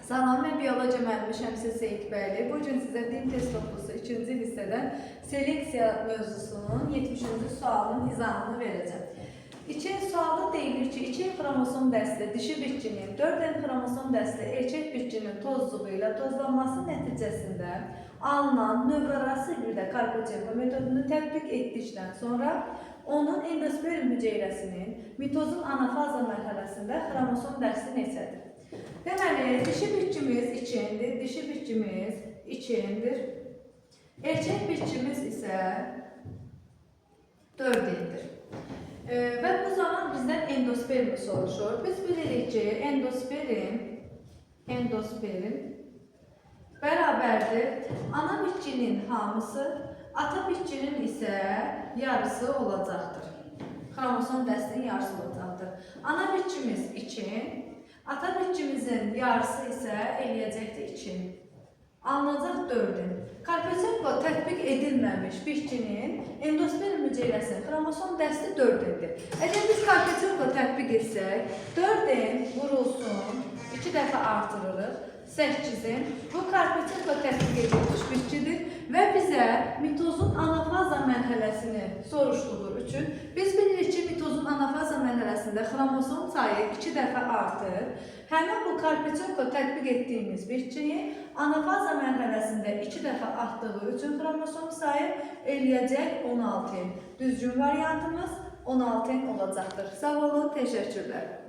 Salam, mən biologiya müəllimi Şəmsə Seyidbəyli. Bugün sizə din test topusu 2-ci hissədən seleksiya mövzusunun 70-ci sualının izahını verəcəm. Sualda deyilir ki, 2 xromosom dəsti dişi bitkinin, 4 xromosom dəsti erkək bitkinin tozluğu ilə tozlanması nəticəsində alınan növbərarası hücrədə Karpachenko metodunu tətbiq etdikdən sonra onun endosperm hüceyrəsinin mitozun anafaza mərhələsində xromosom dəsti neçədir? Deməli, dişi bitkimiz 2-dir, erkək bitkimiz isə 4-dir. Və bu zaman bizdən endospermi soruşur. Biz bilirik ki, endosperm bərabərdir ana bitkinin hamısı, ata bitkinin isə yarısı olacaqdır. Xromosom dəstinin yarısı olacaqdır. Ana bitkimiz 2, ata bitkimizin yarısı isə eləyəcəkdir 2. Alınacaq 4-ün. Karpachenko tətbiq edilməmiş bitkinin endosperm hüceyrəsinin xromosom dəsti 4-dir. Əgər biz Karpachenko tətbiq etsək, 4-in vurulsun, 2 dəfə artırırıq, 8-in. Bu Karpachenko tətbiq edilmiş bitkidir və bizə mitozun anafaza mərhələsini soruşduğu üçün biz bilirik ki, mitozun anafaza mərhələsində xromosom sayı 2 dəfə artır. Həmin bu Karpachenko tətbiq etdiyimiz bitkini anafaza mərhələsində 2 dəfə artdığı üçün xromosom sayı eləyəcək 16. Düzgün variantımız 16 olacaqdır. Sağ olun, təşəkkürlər.